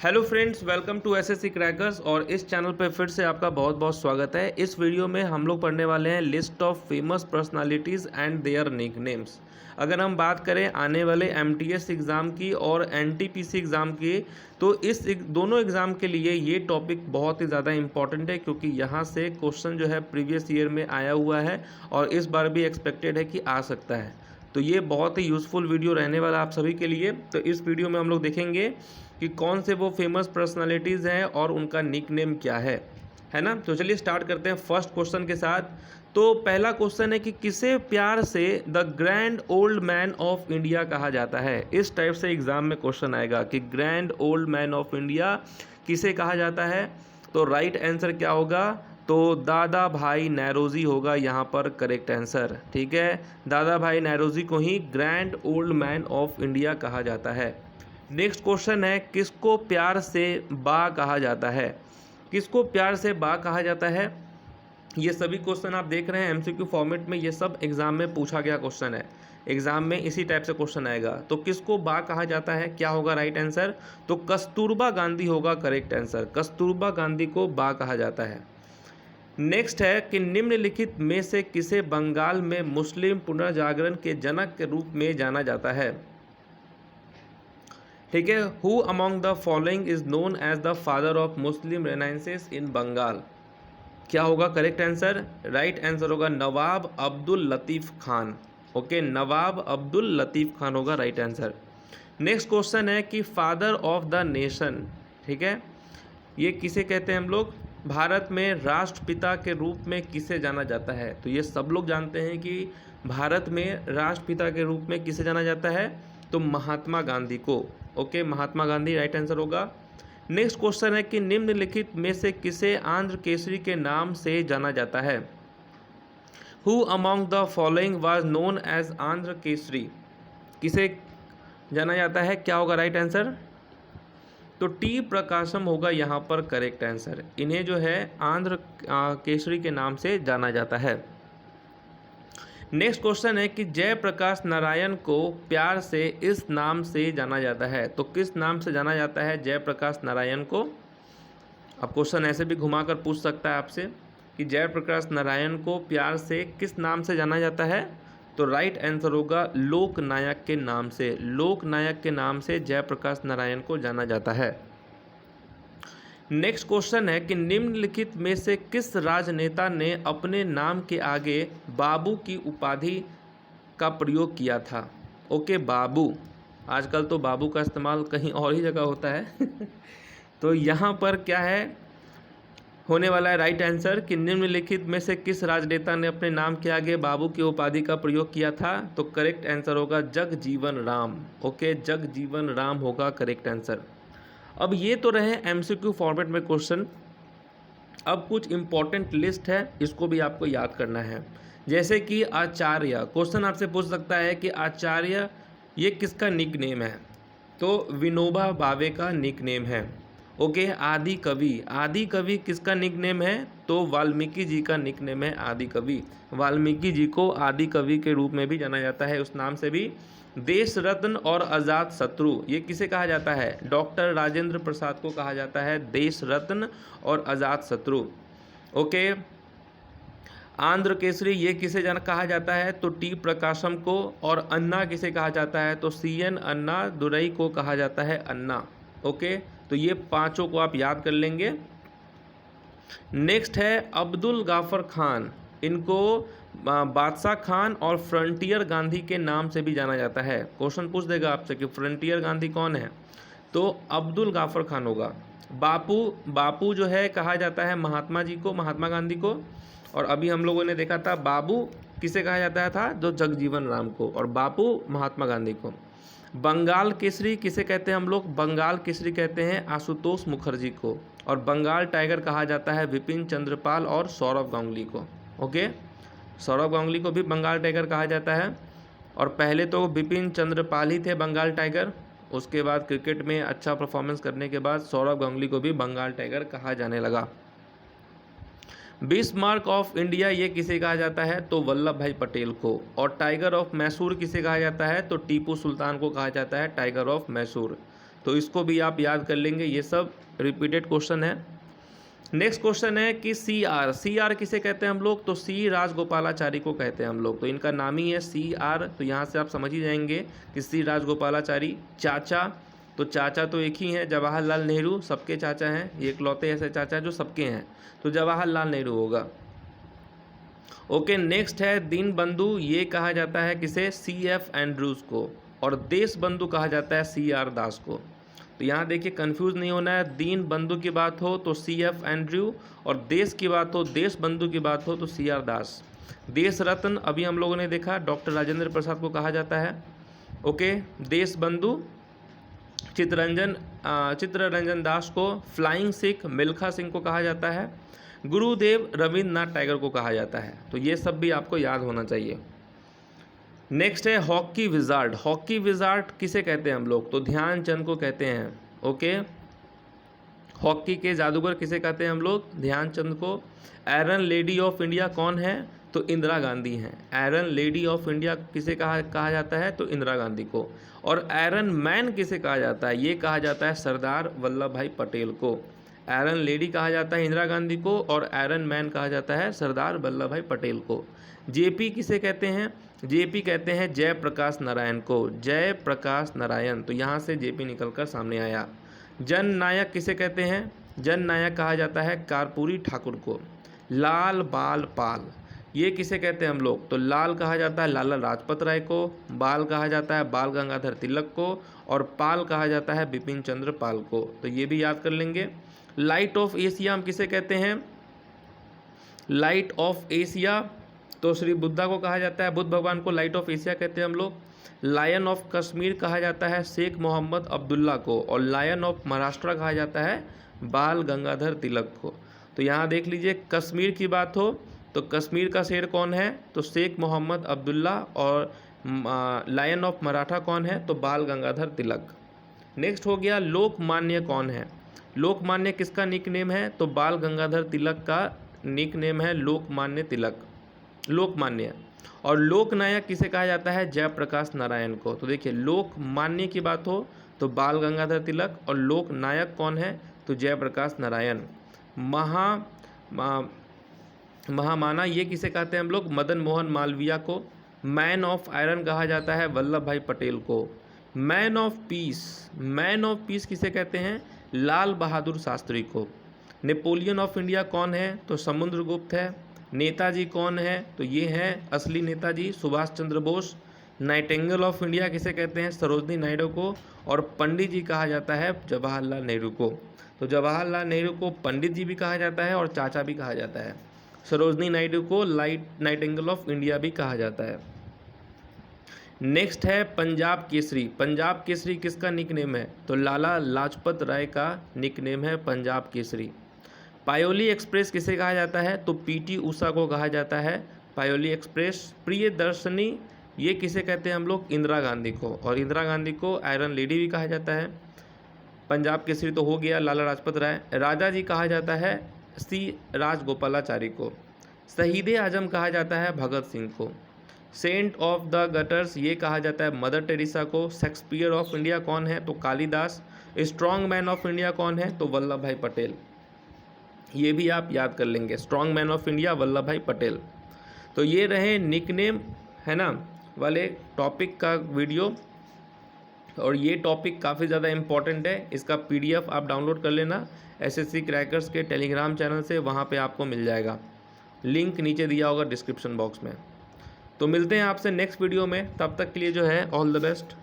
Hello friends, welcome to SSC crackers. और इस channel पर फिर से आपका बहुत बहुत स्वागत है। इस वीडियो में हम लोग पढ़ने वाले हैं list of famous personalities and their nicknames. अगर हम बात करें आने वाले एमटीएस एग्ज़ाम की और एनटीपीसी एग्ज़ाम की, तो दोनों एग्ज़ाम के लिए ये टॉपिक बहुत ही ज़्यादा इंपॉर्टेंट है, क्योंकि यहाँ से क्वेश्चन जो है प्रीवियस ईयर में आया हुआ है और इस बार भी एक्सपेक्टेड है कि आ सकता है। तो ये बहुत ही यूज़फुल वीडियो रहने वाला आप सभी के लिए। तो इस वीडियो में हम लोग देखेंगे कि कौन से वो फेमस पर्सनालिटीज़ हैं और उनका निकनेम क्या है ना। तो चलिए स्टार्ट करते हैं फर्स्ट क्वेश्चन के साथ। तो पहला क्वेश्चन है कि किसे प्यार से the grand old man of India कहा जाता है। इस टाइप से एग्जाम में क्वेश्चन आएगा कि grand old man of India किसे कहा जाता है। तो राइट आंसर क्या होगा? तो दादा भाई नौरोजी होगा यहाँ पर करेक्ट आंसर। ठीक है, दादा भाई नौरोजी को ही grand old man of India कहा जाता है। नेक्स्ट क्वेश्चन है, किसको प्यार से बा कहा जाता है। किसको प्यार से बा कहा जाता है? ये सभी क्वेश्चन आप देख रहे हैं एमसीक्यू फॉर्मेट में, ये सब एग्जाम में पूछा गया क्वेश्चन है। एग्जाम में इसी टाइप से क्वेश्चन आएगा। तो किसको बा कहा जाता है, क्या होगा राइट आंसर? तो कस्तूरबा गांधी होगा करेक्ट आंसर। कस्तूरबा गांधी को बा कहा जाता है। नेक्स्ट है कि निम्नलिखित में से किसे बंगाल में मुस्लिम पुनर्जागरण के जनक के रूप में जाना जाता है। ठीक है, who among the following is known as the father of Muslim renaissance in Bengal. क्या होगा करेक्ट आंसर? राइट आंसर होगा नवाब अब्दुल लतीफ़ खान। ओके, नवाब अब्दुल लतीफ़ खान होगा राइट आंसर। नेक्स्ट क्वेश्चन है कि फादर ऑफ द नेशन, ठीक है, ये किसे कहते हैं हम लोग? भारत में राष्ट्रपिता के रूप में किसे जाना जाता है? तो ये सब लोग जानते हैं कि भारत में राष्ट्रपिता के रूप में किसे जाना जाता है, तो महात्मा गांधी को। Okay, Mahatma Gandhi right answer होगा। नेक्स्ट क्वेश्चन है कि निम्नलिखित में से किसे आंध्र केसरी के नाम से जाना जाता है। Who among the following was known as Andhra Kesari, किसे जाना जाता है? क्या होगा राइट आंसर? तो टी प्रकाशम होगा यहाँ पर करेक्ट आंसर। इन्हें जो है आंध्र केसरी के नाम से जाना जाता है। नेक्स्ट क्वेश्चन है कि जयप्रकाश नारायण को प्यार से इस नाम से जाना जाता है। तो किस नाम से जाना जाता है जयप्रकाश नारायण को? अब क्वेश्चन ऐसे भी घुमाकर पूछ सकता है आपसे कि जयप्रकाश नारायण को प्यार से किस नाम से जाना जाता है। तो राइट आंसर होगा लोकनायक के नाम से। लोकनायक के नाम से जयप्रकाश नारायण को जाना जाता है। नेक्स्ट क्वेश्चन है कि निम्नलिखित में से किस राजनेता ने अपने नाम के आगे बाबू की उपाधि का प्रयोग किया था। ओके, बाबू, आजकल तो बाबू का इस्तेमाल कहीं और ही जगह होता है तो यहाँ पर क्या है होने वाला है राइट आंसर कि निम्नलिखित में से किस राजनेता ने अपने नाम के आगे बाबू की उपाधि का प्रयोग किया था। तो करेक्ट आंसर होगा जगजीवन राम। ओके, जगजीवन राम होगा करेक्ट आंसर। अब ये तो रहे एमसीक्यू फॉर्मेट में क्वेश्चन। अब कुछ इंपॉर्टेंट लिस्ट है, इसको भी आपको याद करना है। जैसे कि आचार्य, क्वेश्चन आपसे पूछ सकता है कि आचार्य ये किसका निक नेम है। तो विनोबा भावे का निक नेम है। ओके, आदि कवि, आदि कवि किसका निक नेम है? तो वाल्मीकि जी का निक नेम है आदि कवि। वाल्मीकि जी को आदि कवि के रूप में भी जाना जाता है, उस नाम से भी। देश रत्न और अजात शत्रु ये किसे कहा जाता है? डॉक्टर राजेंद्र प्रसाद को कहा जाता है देश रत्न और अजात शत्रु। ओके, आंध्र केसरी ये किसे कहा जाता है? तो टी प्रकाशम को। और अन्ना किसे कहा जाता है? तो CN अन्ना दुरई को कहा जाता है अन्ना। ओके, तो ये पांचों को आप याद कर लेंगे। नेक्स्ट है अब्दुल गाफर खान, इनको बादशाह खान और फ्रंटियर गांधी के नाम से भी जाना जाता है। क्वेश्चन पूछ देगा आपसे कि फ्रंटियर गांधी कौन है, तो अब्दुल गाफर खान होगा। बापू, बापू जो है कहा जाता है महात्मा जी को, महात्मा गांधी को। और अभी हम लोगों ने देखा था बाबू किसे कहा जाता था, जो जगजीवन राम को, और बापू महात्मा गांधी को। बंगाल केसरी किसे कहते हैं हम लोग? बंगाल केसरी कहते हैं आशुतोष मुखर्जी को। और बंगाल टाइगर कहा जाता है विपिन चंद्रपाल और सौरव गांगुली को। ओके, सौरव गांगुली को भी बंगाल टाइगर कहा जाता है। और पहले तो विपिन चंद्रपाल ही थे बंगाल टाइगर, उसके बाद क्रिकेट में अच्छा परफॉर्मेंस करने के बाद सौरव गांगुली को भी बंगाल टाइगर कहा जाने लगा। बिस्मार्क ऑफ इंडिया ये किसे कहा जाता है? तो वल्लभ भाई पटेल को। और टाइगर ऑफ मैसूर किसे कहा जाता है? तो टीपू सुल्तान को कहा जाता है टाइगर ऑफ मैसूर। तो इसको भी आप याद कर लेंगे, ये सब रिपीटेड क्वेश्चन है। नेक्स्ट क्वेश्चन है कि सी आर किसे कहते हैं हम लोग, तो सी राजगोपालाचारी को कहते हैं हम लोग, तो इनका नाम ही है सी आर। तो यहाँ से आप समझ ही जाएंगे कि सी राजगोपालाचारी। चाचा, तो चाचा तो एक ही हैं, जवाहरलाल नेहरू, सबके चाचा हैं, ये इकलौते ऐसे चाचा जो सबके हैं, तो जवाहरलाल नेहरू होगा। ओके, नेक्स्ट है दीन बंधु, ये कहा जाता है किसे, सी एफ एंड्रूज को, और देश बंधु कहा जाता है सी आर दास को। तो यहाँ देखिए कंफ्यूज नहीं होना है, दीन बंधु की बात हो तो सी एफ एंड्रयू, और देश की बात हो, देश बंधु की बात हो तो सी आर दास। देश रत्न अभी हम लोगों ने देखा डॉक्टर राजेंद्र प्रसाद को कहा जाता है। ओके, देश बंधु चित्तरंजन दास को, फ्लाइंग सिख मिल्खा सिंह को कहा जाता है, गुरुदेव रविंद्रनाथ टैगोर को कहा जाता है। तो ये सब भी आपको याद होना चाहिए। नेक्स्ट है हॉकी विजार्ड। हॉकी विजार्ड किसे कहते हैं हम लोग, तो ध्यानचंद को कहते हैं। ओके, हॉकी के जादूगर किसे कहते हैं हम लोग, ध्यानचंद को। आयरन लेडी ऑफ इंडिया कौन है, तो इंदिरा गांधी हैं। आयरन लेडी ऑफ इंडिया किसे कहा जाता है, तो इंदिरा गांधी को। और आयरन मैन किसे कहा जाता है, ये कहा जाता है सरदार वल्लभ भाई पटेल को। आयरन लेडी कहा जाता है इंदिरा गांधी को, और आयरन मैन कहा जाता है सरदार वल्लभ भाई पटेल को। जेपी किसे कहते हैं, जेपी कहते हैं जयप्रकाश नारायण को, जयप्रकाश नारायण। तो यहाँ से जेपी निकलकर सामने आया। जन नायक किसे कहते हैं, जन नायक कहा जाता है कर्पूरी ठाकुर को। लाल बाल पाल, ये किसे कहते हैं हम लोग, तो लाल कहा जाता है लाला लाजपत राय को, बाल कहा जाता है बाल गंगाधर तिलक को, और पाल कहा जाता है बिपिन चंद्र पाल को। तो ये भी याद कर लेंगे। लाइट ऑफ एशिया हम किसे कहते हैं, लाइट ऑफ एशिया तो श्री बुद्धा को कहा जाता है, बुद्ध भगवान को लाइट ऑफ एशिया कहते हैं हम लोग। लायन ऑफ कश्मीर कहा जाता है शेख मोहम्मद अब्दुल्ला को, और लायन ऑफ महाराष्ट्र कहा जाता है बाल गंगाधर तिलक को। तो यहाँ देख लीजिए, कश्मीर की बात हो तो कश्मीर का शेर कौन है, तो शेख मोहम्मद अब्दुल्ला, और लायन ऑफ मराठा कौन है, तो बाल गंगाधर तिलक। नेक्स्ट हो गया लोकमान्य कौन है, लोकमान्य किसका निक नेम है, तो बाल गंगाधर तिलक का निक नेम है लोकमान्य तिलक, लोकमान्य। और लोकनायक किसे कहा जाता है, जयप्रकाश नारायण को। तो देखिए, लोकमान्य की बात हो तो बाल गंगाधर तिलक, और लोकनायक कौन है, तो जयप्रकाश नारायण। महामाना ये किसे कहते हैं हम लोग, मदन मोहन मालवीय को। मैन ऑफ आयरन कहा जाता है वल्लभ भाई पटेल को। मैन ऑफ पीस किसे कहते हैं, लाल बहादुर शास्त्री को। नेपोलियन ऑफ इंडिया कौन है, तो समुद्रगुप्त है। नेताजी कौन है, तो ये हैं असली Netaji Subhash Chandra Bose. Nightingale of India किसे कहते हैं, सरोजनी नायडू को। और पंडित जी कहा जाता है जवाहरलाल नेहरू को। तो जवाहरलाल नेहरू को पंडित जी भी कहा जाता है और चाचा भी कहा जाता है। सरोजनी नायडू को नाइटिंगेल ऑफ इंडिया भी कहा जाता है। नेक्स्ट है पंजाब केसरी। पंजाब केसरी किसका निक नेम है, तो लाला लाजपत राय का निक नेम है पंजाब केसरी। पायोली एक्सप्रेस किसे कहा जाता है, तो पीटी उषा को कहा जाता है पायोली एक्सप्रेस। प्रियदर्शनी ये किसे कहते हैं हम लोग, इंदिरा गांधी को। और इंदिरा गांधी को आयरन लेडी भी कहा जाता है। पंजाब केसरी तो हो गया लाला लाजपत राय। राजा जी कहा जाता है सी राजगोपालाचारी को। शहीद आजम कहा जाता है भगत सिंह को। सेंट ऑफ द गटर्स ये कहा जाता है मदर टेरेसा को। शेक्सपियर ऑफ इंडिया कौन है, तो Kalidas. Strong man of India कौन है, तो वल्लभ भाई पटेल। ये भी आप याद कर लेंगे, strong man of India Vallabh भाई पटेल। तो ये रहे निकनेम है ना वाले टॉपिक का वीडियो, और ये टॉपिक काफ़ी ज़्यादा इम्पॉर्टेंट है। इसका PDF आप डाउनलोड कर लेना SSC क्रैकर्स के टेलीग्राम चैनल से, वहाँ पे आपको मिल जाएगा, लिंक नीचे दिया होगा डिस्क्रिप्शन बॉक्स में। तो मिलते हैं आपसे नेक्स्ट वीडियो में, तब तक के लिए जो है ऑल द बेस्ट।